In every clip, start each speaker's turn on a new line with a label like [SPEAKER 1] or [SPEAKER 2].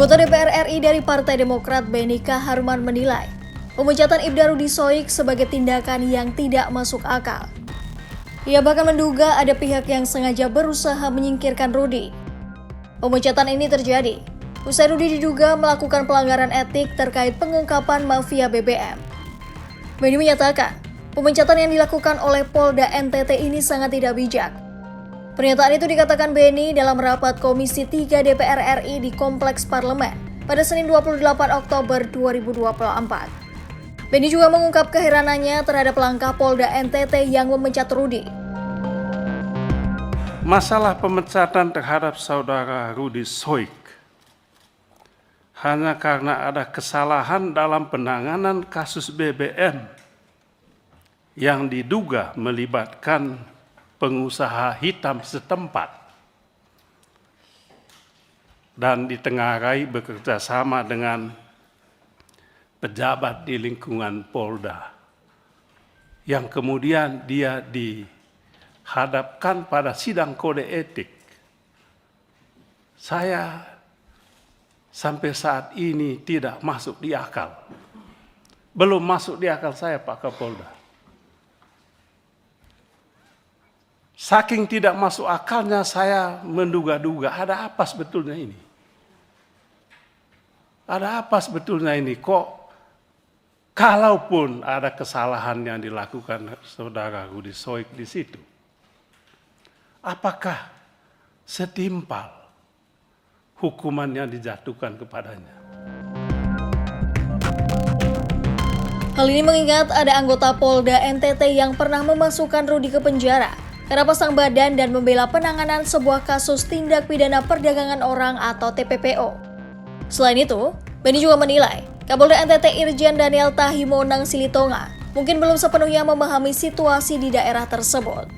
[SPEAKER 1] Anggota DPR RI dari Partai Demokrat Beni Kaharman menilai pemecatan Ibda Rudy Soik sebagai tindakan yang tidak masuk akal. Ia bahkan menduga ada pihak yang sengaja berusaha menyingkirkan Rudy. Pemecatan ini terjadi usai Rudy diduga melakukan pelanggaran etik terkait pengungkapan mafia BBM. Beni menyatakan pemecatan yang dilakukan oleh Polda NTT ini sangat tidak bijak. Pernyataan itu dikatakan Beni dalam rapat Komisi 3 DPR RI di Kompleks Parlemen pada Senin 28 Oktober 2024. Beni juga mengungkap keheranannya terhadap langkah Polda NTT yang memecat Rudy.
[SPEAKER 2] Masalah pemecatan terhadap saudara Rudy Soik hanya karena ada kesalahan dalam penanganan kasus BBM yang diduga melibatkan pengusaha hitam setempat dan ditengarai bekerja sama dengan pejabat di lingkungan Polda yang kemudian dia dihadapkan pada sidang kode etik. Saya sampai saat ini tidak masuk di akal. Belum masuk di akal saya, Pak Kapolda. Saking tidak masuk akalnya saya menduga-duga ada apa sebetulnya ini? Ada apa sebetulnya ini? Kok kalaupun ada kesalahan yang dilakukan saudara Rudy Soik di situ, apakah setimpal hukuman yang dijatuhkan kepadanya?
[SPEAKER 1] Hal ini mengingat ada anggota Polda NTT yang pernah memasukkan Rudy ke penjara karena pasang badan dan membela penanganan sebuah kasus tindak pidana perdagangan orang atau TPPO. Selain itu, Beni juga menilai Kapolda NTT Irjen Daniel Tahimonang Silitonga mungkin belum sepenuhnya memahami situasi di daerah tersebut.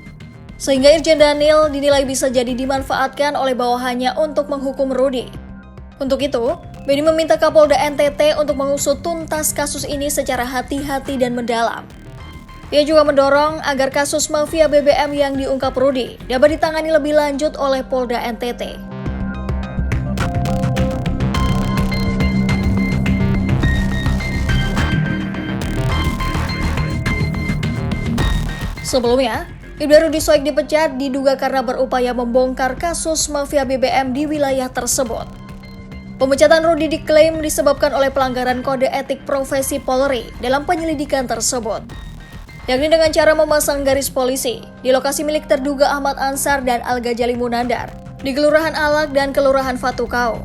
[SPEAKER 1] Sehingga Irjen Daniel dinilai bisa jadi dimanfaatkan oleh bawahannya untuk menghukum Rudy. Untuk itu, Beni meminta Kapolda NTT untuk mengusut tuntas kasus ini secara hati-hati dan mendalam. Ia juga mendorong agar kasus mafia BBM yang diungkap Rudy dapat ditangani lebih lanjut oleh Polda NTT. Sebelumnya, Ibda Rudy Soik dipecat diduga karena berupaya membongkar kasus mafia BBM di wilayah tersebut. Pemecatan Rudy diklaim disebabkan oleh pelanggaran kode etik profesi Polri dalam penyelidikan tersebut, yakni dengan cara memasang garis polisi di lokasi milik terduga Ahmad Ansar dan Al-Ghazali Munandar di Kelurahan Alak dan Kelurahan Fatukau.